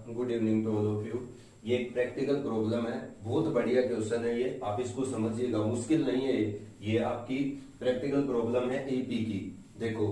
Good evening to all of you. ये एक practical problem है, बहुत बढ़िया क्वेश्चन है ये, आप इसको समझिएगा, मुश्किल नहीं है ये आपकी प्रैक्टिकल प्रॉब्लम है एपी की। देखो,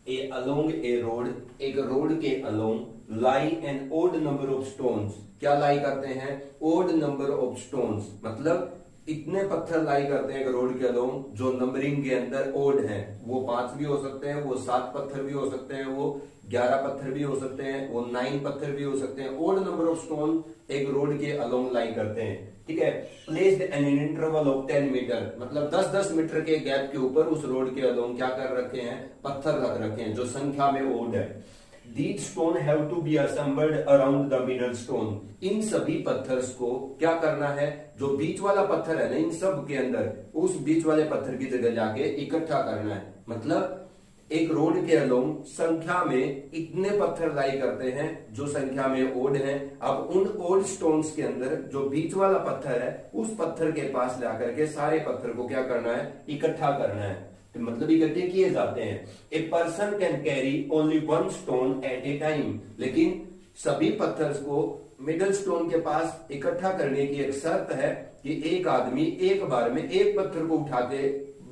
ए अलोंग ए रोड, एक रोड के along lie an odd number of stones. क्या लाई करते हैं? ओड नंबर ऑफ स्टोन्स, मतलब इतने पत्थर लाई करते हैं रोड के अलोंग जो नंबरिंग के अंदर ओड हैं। वो 5 भी हो सकते हैं, वो 7 पत्थर भी हो सकते हैं, वो 11 पत्थर भी हो सकते हैं, वो 9 पत्थर भी हो सकते हैं। ओड नंबर ऑफ स्टोन एक रोड के अलोंग लाई करते हैं, ठीक है। Placed an interval of 10 metre, मतलब 10-10 मीटर के गैप के ऊपर उस रोड के अलोंग क्या कर रखे हैं? पत्थर रख रखे हैं जो संख्या में ओड है। These stone have to be assembled around the middle stone। इन सभी पत्थर्स को क्या करना है? जो बीच वाला पत्थर है ना, इन सब के अंदर उस बीच वाले पत्थर की जगह जाके इकट्ठा करना है। मतलब एक रोड के अलोंग संख्या में इतने पत्थर लाई करते हैं जो संख्या में ओड है। अब उन ओड स्टोन्स के अंदर जो बीच वाला पत्थर है उस पत्थर के पास लाकर के सारे पत्थर को क्या करना है? इकट्ठा करना है। मतलब इकट्ठे किए जाते हैं। A person can carry only 1 stone eight A time, लेकिन सभी पत्थर्स को मिडल स्टोन के पास इकट्ठा करने की एक शर्त है कि एक आदमी एक बार में एक पत्थर को उठा के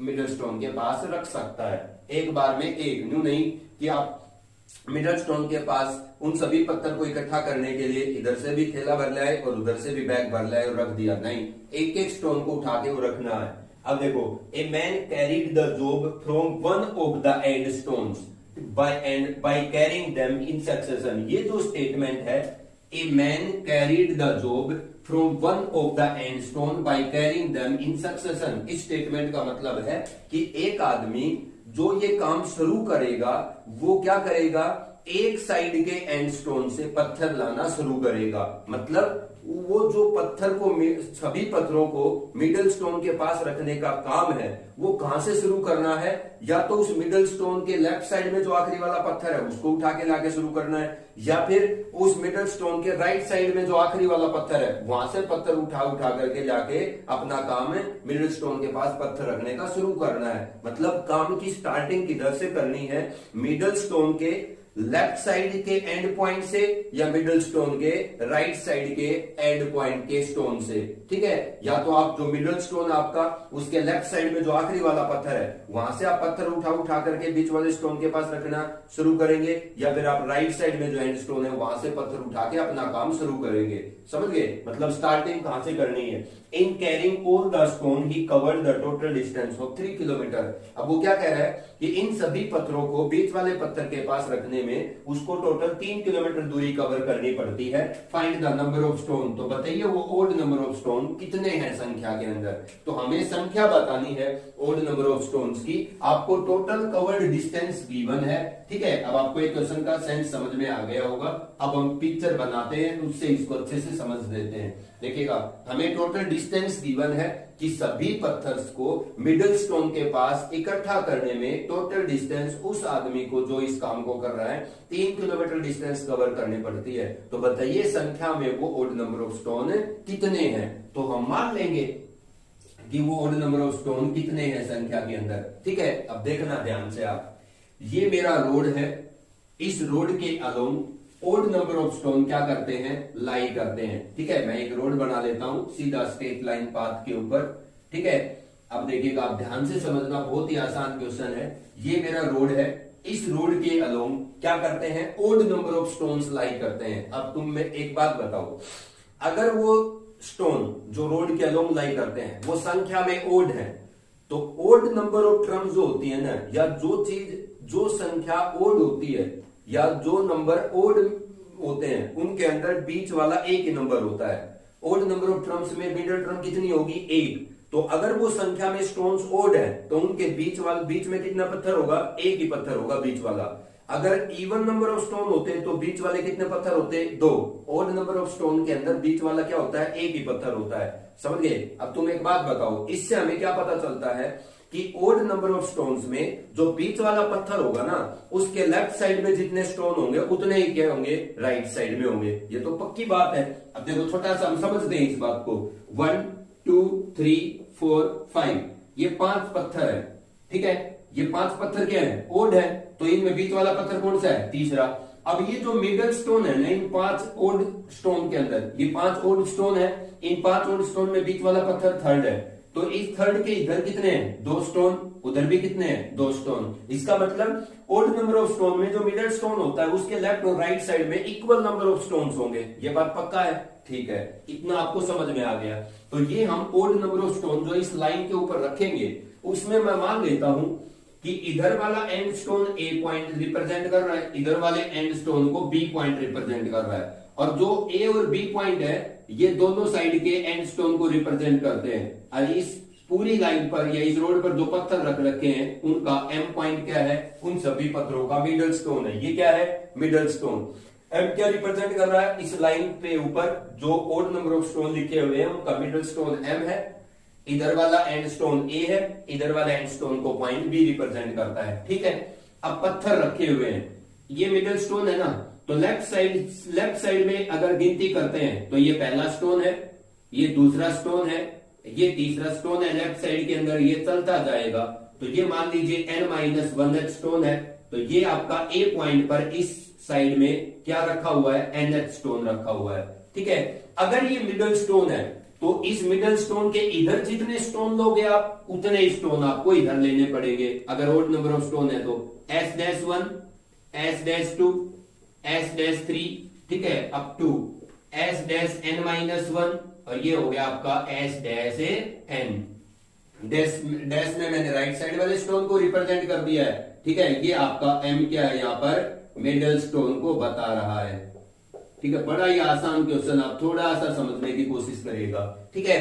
मिडल स्टोन के पास रख सकता है। एक बार में एक, न्यू नहीं कि आप मिडल स्टोन के पास उन सभी पत्थर को इकट्ठा करने के लिए इधर से भी थैला भर लाए और उधर से भी बैग भर लाए और रख दिया, नहीं, एक एक स्टोन को उठा के वो रखना है। अब देखो, a man carried the job from one of the end stones by carrying them in succession. ये जो स्टेटमेंट है, a man carried the job from one of the end stone by carrying them in succession, इस statement का मतलब है कि एक आदमी जो ये काम शुरू करेगा वो क्या करेगा? एक साइड के एंड स्टोन से पत्थर लाना शुरू करेगा। मतलब वो जो पत्थर को, सभी पत्थरों को मिडल स्टोन के पास रखने का काम है वो कहां से शुरू करना है? या तो उस मिडल स्टोन के लेफ्ट साइड में जो आखिरी वाला पत्थर है उसको उठा के लाके शुरू करना है, या फिर उस मिडल स्टोन के राइट साइड में जो आखिरी वाला पत्थर है वहां से पत्थर उठा करके जाके अपना काम मिडल स्टोन के पास पत्थर रखने का शुरू करना है। मतलब काम की स्टार्टिंग किधर से करनी है? मिडल स्टोन के लेफ्ट साइड के एंड पॉइंट से या मिडल स्टोन के राइट साइड के एंड पॉइंट के स्टोन से, ठीक है। या तो आप जो मिडल स्टोन आपका उसके लेफ्ट साइड में जो आखिरी वाला पत्थर है वहां से आप पत्थर उठा करके बीच वाले स्टोन के पास रखना शुरू करेंगे, या फिर आप राइट साइड में जो एंड स्टोन है वहां से पत्थर उठा के अपना काम शुरू करेंगे। समझ गए? मतलब स्टार्टिंग कहां से करनी है। In carrying all the stone he covered the total distance of 3 kilometre. अब वो क्या कह रहा है कि इन सभी पत्थरों को बीच वाले पत्थर के पास रखने में उसको टोटल 3 किलोमीटर दूरी कवर करनी पड़ती है। Find the number of stone, तो बताइए वो ओड नंबर ऑफ स्टोन कितने हैं संख्या के अंदर। तो हमें संख्या बतानी है ओड नंबर ऑफ स्टोन्स की। आपको टोटल कवर्ड डिस्टेंस गिवन है, ठीक है। अब आपको एक क्वेश्चन का सेंस समझ में आ गया होगा। अब हम पिक्चर बनाते हैं, उससे इसको अच्छे से समझ देते हैं। देखिएगा, हमें टोटल डिस्टेंस गिवन है कि सभी पत्थर्स को मिडल स्टोन के पास इकट्ठा करने में टोटल डिस्टेंस उस आदमी को जो इस काम को कर रहा है 3 किलोमीटर डिस्टेंस कवर करनी पड़ती है। तो बताइए संख्या में वो ओड नंबर ऑफ स्टोन कितने हैं। तो हम मान लेंगे कि वो ओड नंबर ऑफ स्टोन कितने हैं संख्या के अंदर, ठीक है। अब देखना ध्यान से आप, ये मेरा रोड है, इस रोड के along odd number of stone क्या करते हैं? लाई करते हैं, ठीक है। मैं एक रोड बना लेता हूं सीधा स्ट्रेट लाइन पाथ के ऊपर, ठीक है। अब देखिएगा, आप ध्यान से समझना, बहुत ही आसान क्वेश्चन है। ये मेरा रोड है, इस रोड के अलोंग क्या करते हैं? ओड नंबर ऑफ स्टोन्स लाई करते हैं। अब तुम में एक बात बताओ, अगर वो स्टोन जो रोड के अलोंग लाई करते हैं वो संख्या में ओड है, तो ओड नंबर ऑफ टर्म्स जो होती है ना, या जो चीज जो संख्या ओड होती है या जो नंबर ओड होते हैं उनके अंदर बीच वाला एक ही नंबर होता है। ओड नंबर ऑफ टर्म्स में मिडिल टर्म कितनी होगी? 1। तो अगर वो संख्या में स्टोन्स ओड है तो उनके बीच में कितना पत्थर होगा? एक ही पत्थर होगा बीच वाला। अगर इवन नंबर ऑफ स्टोन होते तो बीच वाले कितने पत्थर होते? 2। ओड नंबर ऑफ स्टोन के अंदर बीच वाला क्या होता है? एक ही पत्थर होता है। समझ गए? अब तुम एक बात बताओ, इससे हमें क्या पता चलता है कि ओड नंबर ऑफ स्टोन्स में जो बीच वाला पत्थर होगा ना उसके लेफ्ट साइड में जितने स्टोन होंगे उतने ही क्या होंगे? राइट साइड में होंगे। ये तो पक्की बात है। अब देखो, छोटा सा हम समझते हैं इस बात को। 1 2 3 4 5, ये 5 पत्थर है, ठीक है। ये 5 पत्थर क्या है? ओड है। तो इनमें बीच वाला पत्थर कौन सा है? तीसरा। अब ये जो मिडल स्टोन है ना, इन 5 ओड स्टोन के अंदर, ये 5 ओड स्टोन है, इन 5 ओड स्टोन में बीच वाला पत्थर थर्ड है, तो इस थर्ड के इधर कितने हैं? 2 स्टोन, उधर भी कितने हैं? 2 स्टोन। इसका मतलब ओड नंबर ऑफ स्टोन में जो मिडल स्टोन होता है उसके लेफ्ट और राइट साइड में इक्वल नंबर ऑफ स्टोन्स होंगे। ये बात पक्का है? ठीक है, इतना आपको समझ में आ गया। तो ये हम ओड नंबर ऑफ स्टोन जो इस लाइन के ऊपर रखेंगे, उसमें मैं मान लेता हूं कि इधर वाला and stone A point represent कर रहा है, इधर वाले एंड स्टोन को बी पॉइंट रिप्रेजेंट कर रहा है, और जो ए और बी पॉइंट है ये दोनों साइड के एंड स्टोन को रिप्रेजेंट करते हैं। और इस पूरी लाइन पर या इस रोड पर जो पत्थर रख रखे हैं उनका एम पॉइंट क्या है? उन सभी पत्थरों का मिडल स्टोन है। ये क्या है? Middle stone. एम क्या रिप्रेजेंट कर रहा है? इस लाइन पे ऊपर जो ओड नंबर ऑफ स्टोन लिखे हुए हैं उनका मिडल स्टोन एम है, इधर वाला एंड स्टोन ए है, इधर वाला एंड स्टोन को पॉइंट बी रिप्रेजेंट करता है। ठीक है, अब पत्थर रखे हुए हैं, ये मिडल स्टोन है ना, तो लेफ्ट साइड में अगर गिनती करते हैं तो ये पहला स्टोन है, ये दूसरा स्टोन है, ये तीसरा स्टोन है, लेफ्ट साइड के अंदर ये चलता जाएगा। तो ये मान लीजिए n-1 स्टोन है, तो ये आपका ए पॉइंट पर इस साइड में क्या रखा हुआ है? nth स्टोन रखा हुआ है। ठीक है, अगर ये मिडल स्टोन है तो इस मिडल स्टोन के इधर जितने स्टोन लोगे आप, उतने स्टोन आपको इधर लेने पड़ेंगे। अगर ओड नंबर ऑफ स्टोन है तो S-1, S-2, S-3, ठीक है, अप टू S-n-1, और ये हो गया आपका S-n। डैश में मैंने राइट साइड वाले स्टोन को रिप्रेजेंट कर दिया है। ठीक है, ये आपका M क्या है? यहाँ पर मिडल स्टोन को बता रहा है। ठीक है, बड़ा ही आसान क्वेश्चन, आप थोड़ा सा समझने की कोशिश करिएगा। ठीक है,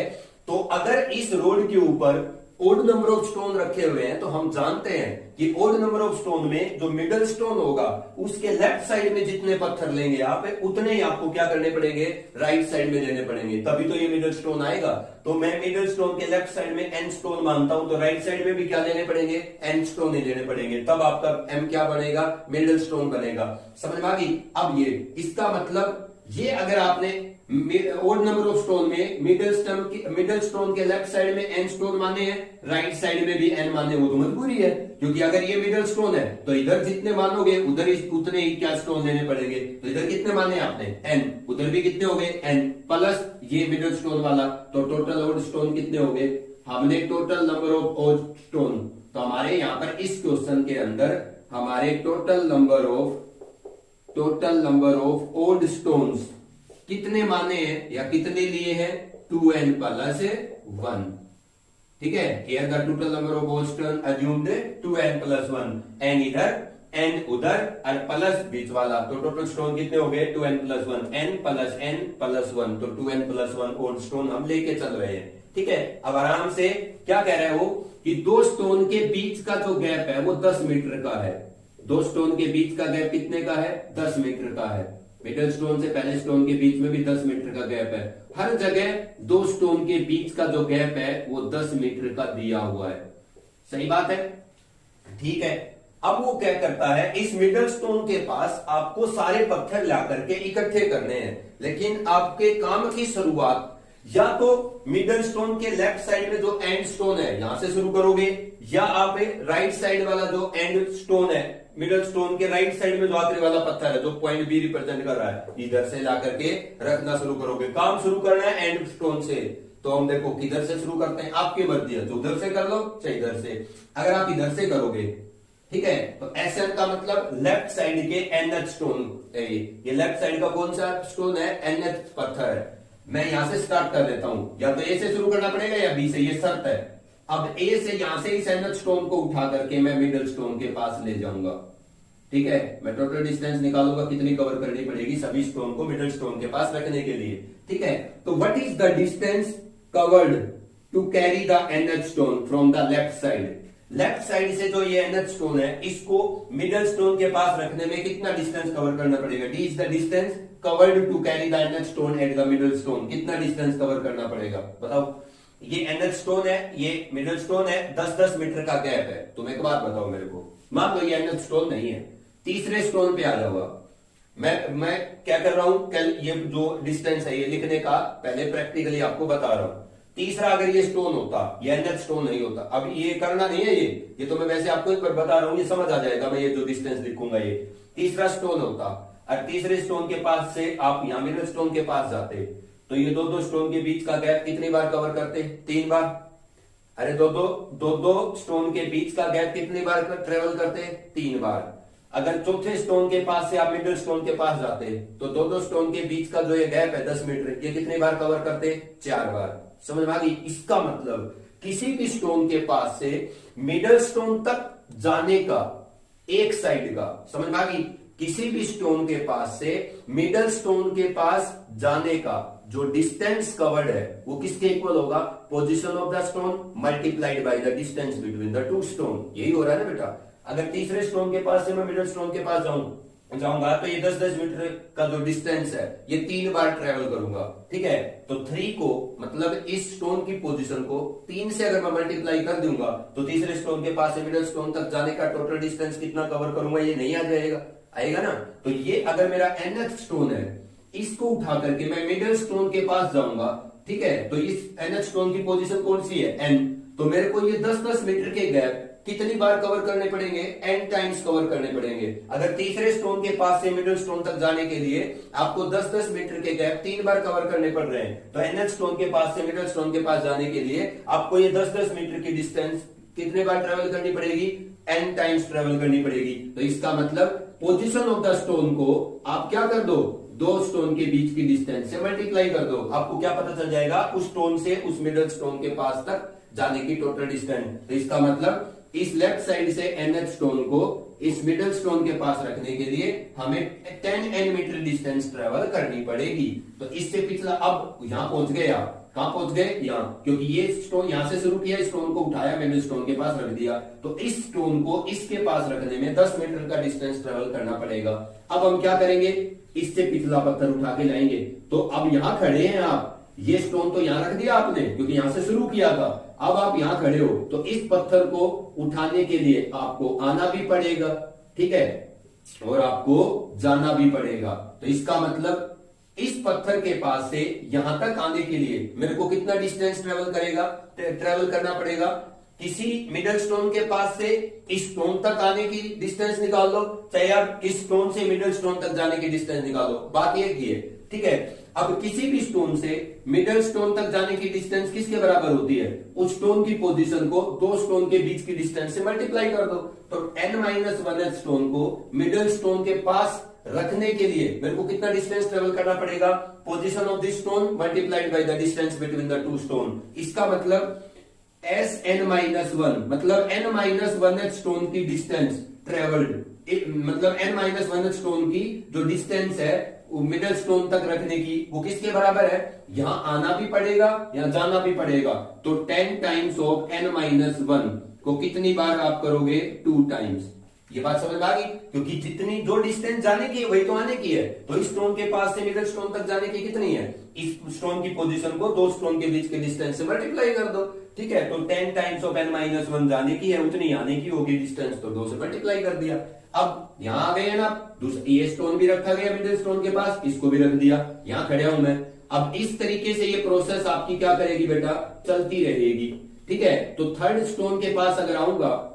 तो अगर इस रोड के ऊपर ओड नंबर ऑफ स्टोन रखे हुए हैं तो हम जानते हैं कि ओड नंबर ऑफ स्टोन में जो मिडल स्टोन होगा उसके लेफ्ट साइड में जितने पत्थर लेंगे आप, उतने ही आपको क्या करने पड़ेंगे? राइट साइड में लेने पड़ेंगे, तभी तो ये मिडल स्टोन आएगा। तो मैं मिडल स्टोन के लेफ्ट साइड में एन स्टोन मानता हूं, तो राइट साइड में भी क्या लेने पड़ेंगे? एन स्टोन ही लेने पड़ेंगे, तब आपका एम क्या बनेगा? मिडल स्टोन बनेगा। समझ में आ गई? अब ये इसका मतलब ये अगर आपने ओड नंबर ऑफ स्टोन में मिडल स्टोन के लेफ्ट साइड में एन स्टोन माने हैं, राइट साइड में भी एन माने, वो तो मजबूरी है, क्योंकि अगर ये मिडल स्टोन है तो इधर जितने मानोगे उधर उतने ही क्या स्टोन लेने पड़ेंगे। तो इधर कितने माने आपने? एन, उधर भी कितने हो गए? एन, प्लस ये मिडल स्टोन वाला, तो टोटल ओड स्टोन कितने हो गए? हमने total number of odd stone, तो हमारे यहाँ पर इस क्वेश्चन के अंदर हमारे total number of odd stones कितने माने हैं या कितने लिए हैं? 2n + 1। ठीक है, here the total number of odd stones assumed 2n + 1, n इधर n उधर और प्लस बीच वाला, तो टोटल स्टोन कितने हो गए? 2n + 1, n + n + 1, तो 2n + 1 ओड स्टोन हम लेके चल रहे हैं। ठीक है, अब आराम से क्या कह रहे हो कि 2 स्टोन के बीच का जो गैप है वो 10 मीटर का है। 2 स्टोन के बीच का गैप कितने का है? 10 मीटर का है। मिडल स्टोन से पहले स्टोन के बीच में भी 10 मीटर का गैप है। हर जगह 2 स्टोन के बीच का जो गैप है वो 10 मीटर का दिया हुआ है। सही बात है? ठीक है, अब वो क्या करता है, इस मिडल स्टोन के पास आपको सारे पत्थर ला करके इकट्ठे करने हैं, लेकिन आपके काम की शुरुआत या तो मिडल स्टोन के लेफ्ट साइड में जो एंड स्टोन है यहां से शुरू करोगे, या आप राइट साइड वाला जो एंड स्टोन है, मिडल स्टोन के राइट साइड में जो आखिरी वाला पत्थर है जो पॉइंट बी रिप्रेजेंट कर रहा है, इधर से ला करके रखना शुरू करोगे। काम शुरू करना है एंड स्टोन से, तो हम देखो किधर से शुरू करते हैं, आपकी मर्जी है, तो उधर से कर लो चाहे इधर से। अगर आप इधर से करोगे, ठीक है, तो एसएन का मतलब लेफ्ट साइड के एनएच स्टोन, ये लेफ्ट साइड का कौन सा स्टोन है? एनएच पत्थर है। मैं यहां से स्टार्ट कर देता हूं, या तो ए से शुरू करना पड़ेगा या बी से, ये शर्त है। अब ए से यहां से इस एनएच स्टोन को उठा करके मैं मिडल स्टोन के पास ले जाऊंगा। ठीक है, मैं टोटल डिस्टेंस निकालूंगा कितनी कवर करनी पड़ेगी सभी स्टोन को मिडल स्टोन के पास रखने के लिए। ठीक है, तो what is the distance covered to carry the nth stone from the left side? Left side से जो ये एनएच स्टोन है इसको मिडल स्टोन के पास रखने में कितना डिस्टेंस कवर करना पड़ेगा? D is the distance covered to carry the nth stone at the middle stone. कितना डिस्टेंस कवर करना पड़ेगा बताओ? ये एनएच स्टोन है, ये मिडल स्टोन है, 10-10 मीटर का गैप है। तुम एक बात बताओ मेरे को, मान लो ये एनएच स्टोन नहीं है, तीसरे स्टोन पे आ जाऊंगा मैं क्या कर रहा हूं, कल ये जो डिस्टेंस है ये लिखने का पहले प्रैक्टिकली आपको बता रहा हूं। तीसरा अगर ये स्टोन होता, ये एनएच स्टोन नहीं होता, अब ये करना नहीं है, ये तो मैं वैसे आपको एक बार बता रहा हूं, ये समझ आ जाएगा। मैं ये जो डिस्टेंस लिखूंगा, ये तीसरा स्टोन होता, और तीसरे स्टोन के पास से आप यहाँ मिडिल स्टोन के पास जाते, तो ये दो दो स्टोन के बीच का गैप कितनी बार कवर करते? 3 बार। अरे दो दो स्टोन के बीच का गैप कितनी बार ट्रेवल करते? 3 बार। अगर चौथे स्टोन के पास से आप मिडिल स्टोन के पास जाते तो दो दो स्टोन के बीच का जो ये गैप है 10 मीटर, ये कितनी बार कवर करते? 4 बार। समझ में आ गई? इसका मतलब किसी भी स्टोन के पास से मिडिल स्टोन तक जाने का एक साइड का, समझ में आ गई, किसी भी स्टोन के पास से मिडिल स्टोन के पास जाने का जो डिस्टेंस कवर्ड है वो किसके इक्वल होगा? Position of the stone multiplied by the distance between the two stone. यही हो रहा है ना बेटा। अगर तीसरे स्टोन के पास से मैं मिडिल स्टोन के पास जाऊंगा तो ये 10-10 मीटर का जो डिस्टेंस है ये 3 बार ट्रेवल करूंगा, ठीक है। तो 3 को मतलब इस स्टोन की पोजीशन को 3 से अगर मैं मल्टीप्लाई कर दूंगा तो तीसरे स्टोन के पास से मिडिल स्टोन तक जाने का टोटल डिस्टेंस कितना कवर करूंगा? ये नहीं आ जाएगा, आएगा ना। तो ये अगर मेरा nth स्टोन है, इसको उठा करके मैं मिडिल स्टोन के पास जाऊंगा, ठीक है, तो इस nth स्टोन की पोजीशन कौन सी है? n। तो मेरे को ये 10-10 मीटर के गैप कितनी बार कवर करने पड़ेंगे? n टाइम्स कवर करने पड़ेंगे। अगर तीसरे स्टोन के पास से मिडिल स्टोन तक जाने के लिए आपको 10-10 मीटर के गैप 3 बार कवर करने पड़ रहे हैं, तो nth स्टोन के पास से मिडिल स्टोन के पास जाने के लिए आपको ये 10-10 मीटर की डिस्टेंस कितने बार ट्रेवल करनी पड़ेगी? n टाइम्स ट्रेवल करनी पड़ेगी। तो इसका मतलब पोजीशन ऑफ द स्टोन को आप क्या कर दो? दो स्टोन के बीच की डिस्टेंस से मल्टीप्लाई कर दो। आपको क्या पता चल जाएगा? उस स्टोन से उस मिडिल स्टोन के पास तक जाने की टोटल डिस्टेंस। तो इसका मतलब इस लेफ्ट साइड से nth स्टोन को इस मिडिल स्टोन के पास रखने के लिए हमें 10n मीटर डिस्टेंस ट्रेवल करनी पड़ेगी। तो इससे पिछला अब यहां पहुंच गए आप, कहां पहुंच गए? यहां, क्योंकि ये स्टोन यहां से शुरू किया, स्टोन को उठाया, मिडिल स्टोन के पास रख दिया, तो इस स्टोन को इसके पास रखने में 10 मीटर का डिस्टेंस ट्रेवल करना पड़ेगा। अब हम क्या करेंगे? इससे पिछला पत्थर उठा के लाएंगे। तो अब यहां खड़े हैं आप, ये स्टोन तो यहां रख दिया आपने क्योंकि यहां से शुरू किया था। अब आप यहां खड़े हो तो इस पत्थर को उठाने के लिए आपको आना भी पड़ेगा, ठीक है, और आपको जाना भी पड़ेगा। तो इसका मतलब इस पत्थर के पास से यहां तक आने के लिए मेरे को कितना डिस्टेंस ट्रेवल करना पड़ेगा? किसी मिडिल स्टोन के पास से इस स्टोन तक आने की डिस्टेंस निकाल लो, चाहे आप इस स्टोन से मिडिल स्टोन तक जाने की डिस्टेंस निकालो, बात एक ही है, ठीक है। अब किसी भी स्टोन से मिडिल स्टोन तक जाने की डिस्टेंस किसके बराबर होती है? उस स्टोन की पोजीशन को दो स्टोन के बीच की डिस्टेंस से मल्टीप्लाई कर दो। तो n-1 स्टोन को मिडिल स्टोन के पास रखने के लिए मेरे को कितना डिस्टेंस ट्रेवल करना पड़ेगा? Position of this stone multiplied by the distance between the two stone. इसका मतलब Sn-1 मतलब n-1 स्टोन की डिस्टेंस ट्रेवल्ड, मतलब n-1 स्टोन की जो डिस्टेंस है मिडिल स्टोन तक रखने की, वो किसके बराबर है? यहां आना भी पड़ेगा, यहां जाना भी पड़ेगा। तो 10 टाइम्स ऑफ n-1 को कितनी बार आप करोगे? 2 टाइम्स। ये बात समझ आ गई? क्योंकि जितनी जो डिस्टेंस जाने की है वही तो आने की है। तो इस स्टोन के पास से मिडिल स्टोन तक जाने की कितनी है? इस स्टोन की पोजीशन को दो स्टोन के बीच के डिस्टेंस से मल्टीप्लाई कर दो, ठीक है। तो 10 टाइम्स ऑफ n-1 जाने की है, उतनी आने की होगी डिस्टेंस, तो 2 से मल्टीप्लाई कर दिया। अब यहां आ गए ना, ये स्टोन भी रखा गया मिडिल स्टोन के पास, इसको भी रख दिया, यहां खड़े हूं मैं। अब इस तरीके से ये प्रोसेस आपकी क्या करेगी बेटा? चलती रहेगी, ठीक है। तो थर्ड स्टोन के पास अगर आऊंगा,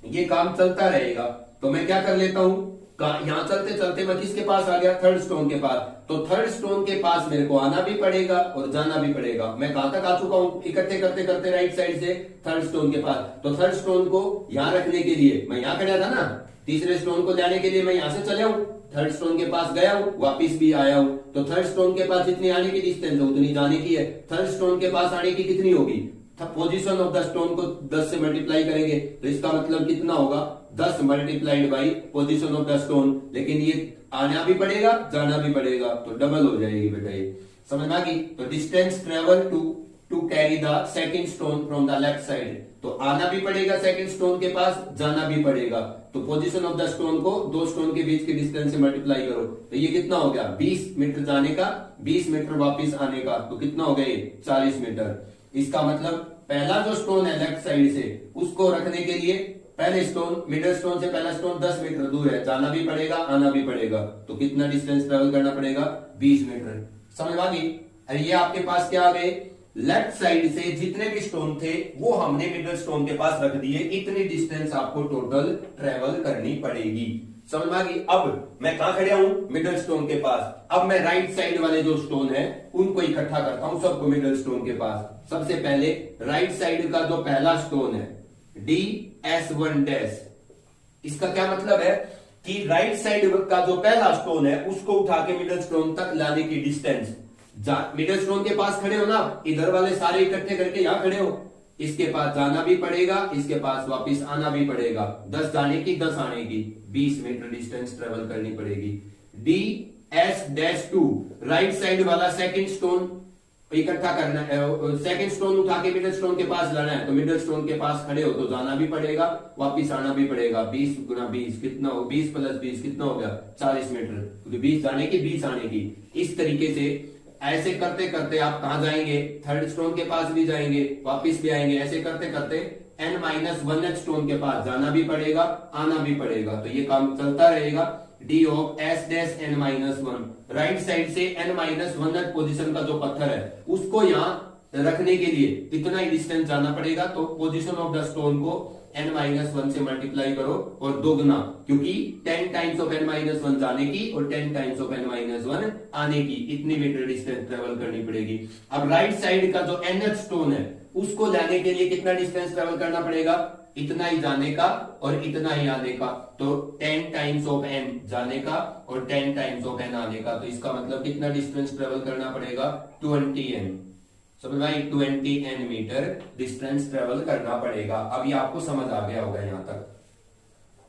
ये काम चलता रहेगा, तो मैं क्या कर लेता हूं? यहां चलते चलते मैं किसके पास आ गया? थर्ड स्टोन के पास। तो थर्ड स्टोन के पास मेरे को आना भी पड़ेगा और जाना भी पड़ेगा। मैं कहां तक आ चुका हूं? इकट्ठे करते करते राइट साइड से थर्ड स्टोन के पास। तो थर्ड स्टोन को यहां रखने के लिए मैं यहां खड़ा था ना, तीसरे स्टोन को जाने के लिए मैं यहां से चले हूं, थर्ड स्टोन के पास गया हूं, वापिस भी आया हूं। तो थर्ड स्टोन के पास जितनी आने की डिस्टेंस है उतनी जाने की है। थर्ड स्टोन के पास आने की कितनी होगी? पोजीशन ऑफ द स्टोन को 10 से मल्टीप्लाई करेंगे, तो इसका मतलब कितना होगा? 10 multiplied by position of the stone. लेकिन ये आना भी पड़ेगा, जाना भी पड़ेगा, तो डबल हो जाएगी बेटा। ये समझ में आ गई? तो distance travel to carry the second stone from the left side. तो आना भी पड़ेगा सेकंड स्टोन के पास, जाना भी पड़ेगा। तो पोजीशन ऑफ द स्टोन को दो स्टोन के बीच के डिस्टेंस से मल्टीप्लाई करो, तो ये कितना हो गया? 20 मीटर जाने का, 20 मीटर वापिस आने का, तो कितना हो गया? 40 मीटर। इसका मतलब पहला जो स्टोन है लेफ्ट साइड से, उसको रखने के लिए पहले स्टोन, मिडिल स्टोन से पहला स्टोन 10 मीटर दूर है, जाना भी पड़ेगा, आना भी पड़ेगा, तो कितना डिस्टेंस ट्रेवल करना पड़ेगा? 20 मीटर। समझ आ गई? अरे ये आपके पास क्या आ गए? लेफ्ट साइड से जितने भी स्टोन थे वो हमने मिडिल स्टोन के पास रख दिए, इतनी डिस्टेंस आपको टोटल ट्रेवल करनी पड़ेगी। समझ में आ गई। अब मैं कहां खड़ा हूं, मिडल स्टोन के पास। अब मैं राइट साइड वाले जो स्टोन है उनको इकट्ठा करता हूं, सबको मिडल स्टोन के पास। सबसे पहले राइट साइड का जो पहला स्टोन है DS1 डैश, इसका क्या मतलब है कि राइट साइड का जो पहला स्टोन है उसको उठा के मिडल स्टोन तक लाने की डिस्टेंस। मिडल स्टोन के पास खड़े हो ना, इधर वाले सारे इकट्ठे करके यहां खड़े हो, इसके पास जाना भी पड़ेगा, इसके पास वापस आना भी पड़ेगा। 10 जाने की 10 आने की, 20 मीटर डिस्टेंस ट्रेवल करनी पड़ेगी। DS-2 राइट साइड वाला सेकंड स्टोन इकट्ठा करना है, सेकंड स्टोन उठा के मिडल स्टोन के पास लाना है, तो मिडल स्टोन के पास खड़े हो तो जाना भी पड़ेगा, वापिस आना भी पड़ेगा। 20 गुना 20 कितना हो, 20 प्लस 20 कितना हो गया, 40 मीटर, क्योंकि 20 जाने की 20 आने की। इस तरीके से ऐसे करते करते आप कहां जाएंगे, थर्ड स्टोन के पास भी जाएंगे, वापिस भी आएंगे। ऐसे करते करते N-1 स्टोन के पास जाना भी पड़ेगा, आना भी पड़ेगा, तो ये काम चलता रहेगा। D of S-N-1 right side से N-1 पोजीशन का जो पत्थर है उसको यहां रखने के लिए कितना ही डिस्टेंस जाना पड़ेगा, तो पोजीशन ऑफ द स्टोन को N-1 से मल्टीप्लाई करो और दोगुना, क्योंकि 10 टाइम्स ऑफ N-1 जाने की और 10 टाइम्स ऑफ N-1 आने की, इतनी मीटर डिस्टेंस ट्रेवल करनी पड़ेगी। अब राइट साइड का जो NH स्टोन है उसको लाने के लिए कितना डिस्टेंस ट्रेवल करना पड़ेगा, इतना ही जाने का और इतना ही आने का, तो 10 टाइम्स ऑफ N जाने का और 10 टाइम्स ऑफ N आने का, तो इसका मतलब कितना डिस्टेंस ट्रेवल करना पड़ेगा, 20N। समझ भाई, 20N मीटर डिस्टेंस ट्रेवल करना पड़ेगा। अब ये आपको समझ आ गया होगा यहां तक,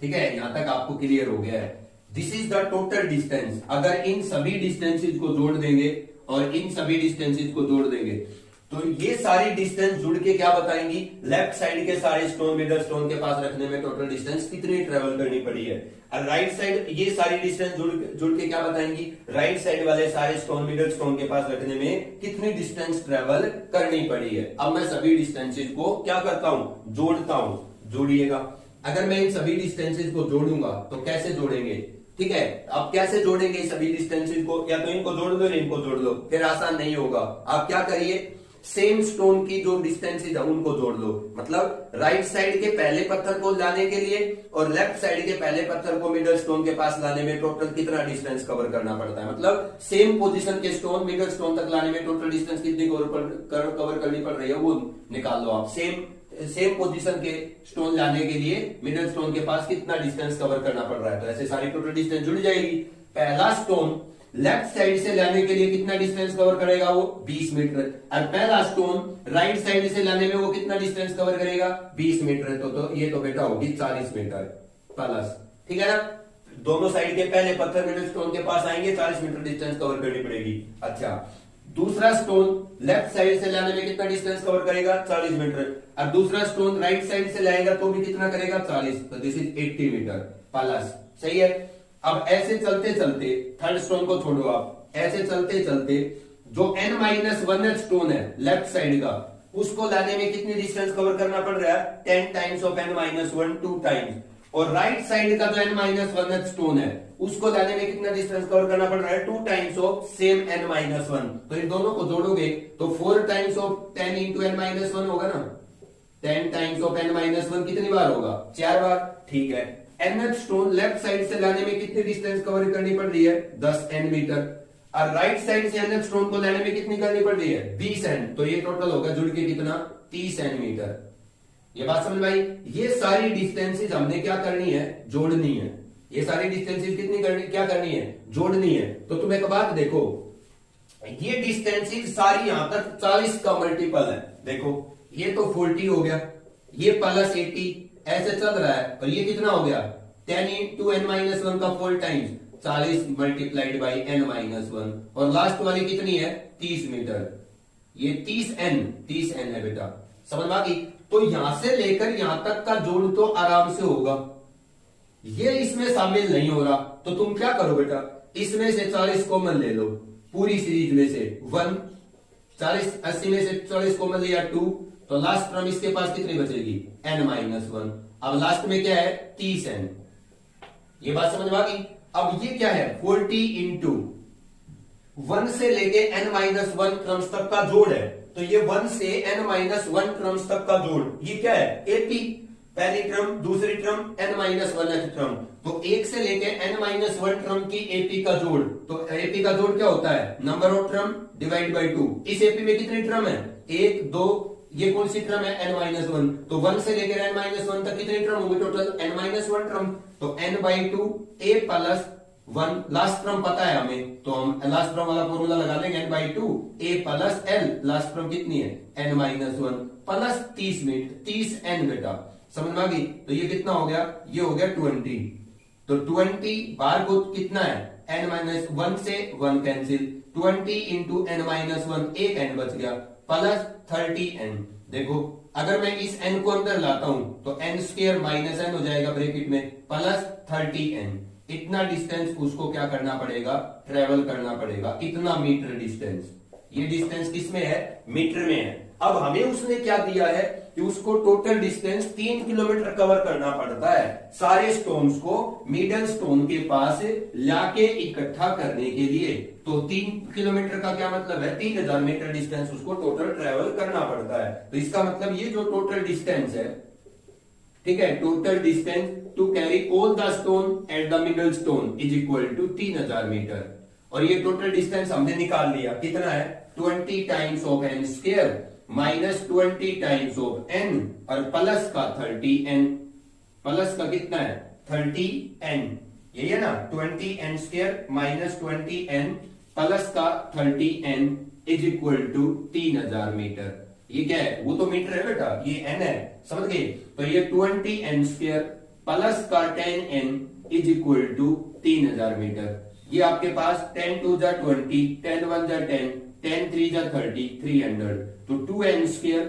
ठीक है, यहां तक आपको क्लियर हो गया है। This is the total distance. अगर इन सभी डिस्टेंसेज को जोड़ देंगे और इन सभी डिस्टेंसेज को जोड़ देंगे तो ये सारी डिस्टेंस जुड़ के क्या बताएंगी, लेफ्ट साइड के सारे स्टोन मिडल स्टोन के पास रखने में टोटल डिस्टेंस कितनी ट्रेवल करनी पड़ी है। और राइट साइड ये सारी डिस्टेंस जुड़ के क्या बताएंगी, राइट साइड वाले सारे स्टोन मिडल स्टोन के पास रखने में कितनी डिस्टेंस ट्रेवल करनी पड़ी है। अब मैं सभी डिस्टेंसेज को क्या करता हूं, जोड़ता हूं, जोड़िएगा। अगर मैं इन सभी डिस्टेंसेज को जोड़ूंगा तो कैसे जोड़ेंगे, ठीक है, आप कैसे जोड़ेंगे सभी डिस्टेंसेज को, या तो इनको जोड़ दो या इनको जोड़ दो, फिर आसान नहीं होगा। आप क्या करिए, सेम स्टोन की जो डिस्टेंसेज है उनको जोड़ लो। मतलब राइट साइड के पहले पत्थर को लाने के लिए और लेफ्ट साइड के पहले पत्थर को मिडल स्टोन के पास लाने में टोटल कितना डिस्टेंस कवर करना पड़ता है। मतलब सेम पोजीशन के स्टोन मिडल स्टोन तक लाने में टोटल डिस्टेंस कितनी कवर करनी पड़ रही है वो निकाल लो आप। सेम पोजीशन के स्टोन लाने के लिए मिडल स्टोन के पास कितना डिस्टेंस कवर करना पड़ रहा है, तो ऐसे सारी टोटल डिस्टेंस जुड़ जाएगी। पहला स्टोन लेफ्ट साइड से लाने के लिए कितना डिस्टेंस कवर करेगा, वो 20 मीटर। और पहला स्टोन राइट साइड से लाने में वो कितना डिस्टेंस कवर करेगा, 20 मीटर। तो ये तो बेटा होगी 40 मीटर प्लस, ठीक है ना। दोनों साइड के पहले पत्थर मिडल स्टोन के पास आएंगे, 40 मीटर डिस्टेंस कवर करनी पड़ेगी। अच्छा, दूसरा स्टोन लेफ्ट साइड से लाने में कितना डिस्टेंस कवर करेगा, 40 मीटर। और दूसरा स्टोन राइट साइड से लाएगा तो भी कितना करेगा, 40, तो दिस इज 80 मीटर प्लस, सही है। अब ऐसे चलते चलते, थर्ड स्टोन को छोड़ो आप, ऐसे चलते चलते जो N-1 स्टोन है लेफ्ट साइड का, उसको लाने में कितनी डिस्टेंस कवर करना पड़ रहा है, 10 टाइम्स ऑफ N-1 2 टाइम्स। और राइट साइड का जो N-1 स्टोन है उसको लाने में कितना डिस्टेंस कवर करना पड़ रहा है, 2 टाइम्स ऑफ सेम N-1। तो इन दोनों को जोड़ोगे तो 4 टाइम्स ऑफ 10 इंटू N-1 होगा ना, 10 टाइम्स ऑफ N-1 कितनी बार होगा, 4 बार, ठीक है। NH स्टोन लेफ्ट साइड से लाने में कितनी डिस्टेंस कवर करनी पड़ रही है, 10N मीटर। और राइट साइड से NH स्टोन को लाने में कितनी करनी पड़ रही है, 20N। तो ये टोटल होगा जुड़ के कितना, 30N मीटर। ये बात समझ में आई। ये सारी डिस्टेंसेज हमने क्या करनी है, जोड़नी है। ये सारी डिस्टेंसेज कितनी करनी, क्या करनी है, जोड़नी है। तो तुम एक बात देखो, ये डिस्टेंसेज सारी यहां तक 40 का मल्टीपल है। देखो ये तो 40 हो गया, ये प्लस 80 ऐसे चल रहा है, और ये कितना हो गया, 10 इंटू N-1 का 4 टाइम्स, 40 मल्टीप्लाइड बाई N-1। और लास्ट वाली कितनी है, 30 मीटर। ये 30N है बेटा, समझ में आ गई। तो यहां से लेकर यहां तक का जोड़ तो आराम से होगा, ये इसमें शामिल नहीं हो रहा। तो तुम क्या करो बेटा, इसमें से 40 कॉमन ले लो, पूरी सीरीज में से 1, 40 80 में से 40 कॉमन लिया 2, तो लास्ट टर्म इसके पास कितनी बचेगी, N-1। अब लास्ट में क्या है, 30N। ये बात समझ में आ गई। अब ये क्या है, 40 इंटू 1 से लेके N-1 क्रम्स तक का जोड़ है। तो ये 1 से N-1 क्रम्स तक का जोड़, ये क्या है, 80। पहली टर्म, दूसरी टर्म, n-1th टर्म। तो एक से लेके n-1 टर्म की एपी का जोड़, तो एपी का जोड़ क्या होता है, number of term divide by 2। इस एपी में कितनी टर्म है, 1 2, ये कौन सी टर्म है, n-1। तो 1 से लेकर n-1 तक कितनी टर्म होगी टोटल, n-1 टर्म। तो n/2 a plus 1, last term पता है हमें, तो हम लास्ट टर्म वाला फॉर्मूला लगा लेंगे, n/2 a plus l, last term कितनी है, n-1 प्लस 30 मिनट, 30 n बेटा, समझ में आ गई। तो ये कितना हो गया, ये हो गया 20। तो 20 बार को कितना है, n-1 से 1 कैंसिल, 20 इंटू n-1, एक n बच गया, प्लस 30n। देखो अगर मैं इस n को अंदर लाता हूं तो n² माइनस n हो जाएगा ब्रैकेट में, प्लस 30n। इतना डिस्टेंस उसको क्या करना पड़ेगा, ट्रेवल करना पड़ेगा, इतना मीटर डिस्टेंस। ये डिस्टेंस किसमें है, मीटर में है। अब हमें उसने क्या दिया है कि उसको टोटल डिस्टेंस 3 किलोमीटर कवर करना पड़ता है, सारे स्टोन्स को मिडल स्टोन के पास लाके इकट्ठा करने के लिए। तो 3 किलोमीटर का क्या मतलब है, 3000 मीटर डिस्टेंस उसको टोटल ट्रेवल करना पड़ता है। तो इसका मतलब ये जो टोटल डिस्टेंस है, ठीक है, total distance to carry all the stone at the middle stone is equal to 3000 metre. और ये टोटल डिस्टेंस हमने निकाल लिया, कितना है, 20 times of n² minus 20 times of n और प्लस का 30n, प्लस का कितना है 30n, यही है ना, 20n² माइनस 20n प्लस का 30n is equal to 3000 metre. ये क्या है, वो तो मीटर है बेटा, ये n है, समझ गए। तो ये 20n² प्लस का 10n is equal to 3000 metre. ये आपके पास 10 2 जा 20, 10 1 जा 10, 10 3 जा 30, 300। तो 2n²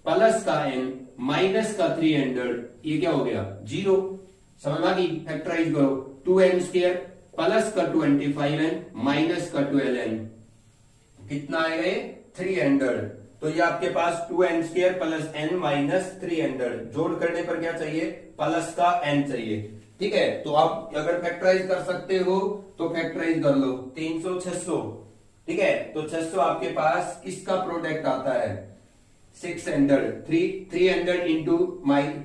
प्लस का n माइनस का 300, ये क्या हो गया, 0। समझ में आ गई, फैक्टराइज करो, 2n² प्लस का 25n माइनस का 12n, कितना आएगा ये 300। तो ये आपके पास 2n² प्लस n माइनस 300, जोड़ करने पर क्या चाहिए, प्लस का n चाहिए, ठीक है। तो आप अगर फैक्टराइज कर सकते हो तो फैक्टराइज कर लो, 300 600, ठीक है। तो 600 आपके पास किसका प्रोडक्ट आता है, 600, 300 इंटू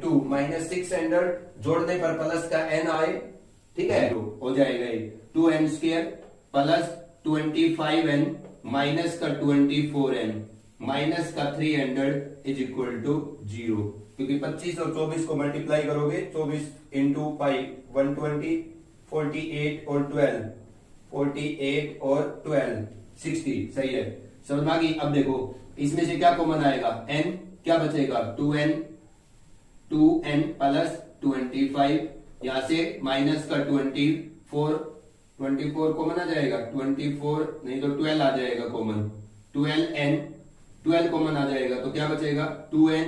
2 माइनस 600, जोड़ने पर प्लस का n आए, ठीक है, हो जाएगा ये 2n² प्लस 25n माइनस का 24n माइनस का 300 इज इक्वल टू 0। क्योंकि 25 और 24 को मल्टीप्लाई करोगे, 24 इंटू 5 120, 48 और 12, 48 और 12 60, सही है, समझ में आ गई। अब देखो इसमें से क्या कॉमन आएगा, n क्या बचेगा, 2n प्लस 25, यहां से माइनस का 24 कॉमन आ जाएगा, 24 नहीं तो 12 आ जाएगा कॉमन, 12 कॉमन आ जाएगा, तो क्या बचेगा 2n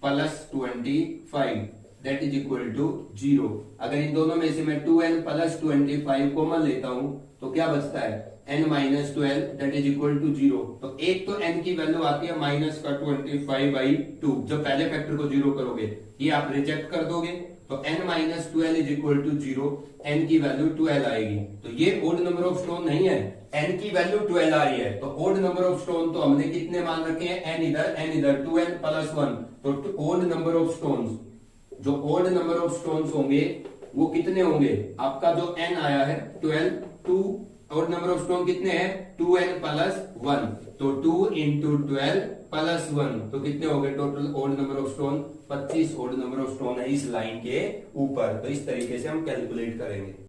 plus 25 that is equal to 0। अगर इन दोनों में से मैं 2n प्लस 25 कॉमन लेता हूं तो क्या बचता है, n minus 12 that is equal to 0। तो एक तो n की वैल्यू आती है माइनस का 25/2, जब पहले फैक्टर को 0 करोगे ये आप रिजेक्ट कर दोगे, तो n minus 12 is equal to 0, n की वैल्यू 12 आएगी। तो ये ओड नंबर ऑफ स्टोन नहीं है, n की वैल्यू 12 आ रही है, तो ओड नंबर ऑफ स्टोन तो हमने कितने मान रखे हैं, n इधर 2n प्लस 1। तो ओड नंबर ऑफ स्टोन्स, जो ओड नंबर ऑफ स्टोन्स होंगे वो कितने होंगे, आपका जो n आया है 12, 2 ओड नंबर ऑफ स्टोन कितने हैं, 2n प्लस 1, तो 2 इंटू 12 प्लस 1, तो कितने हो गए total odd number of stone, 25 odd number of stone है इस लाइन के ऊपर। तो इस तरीके से हम कैलकुलेट करेंगे।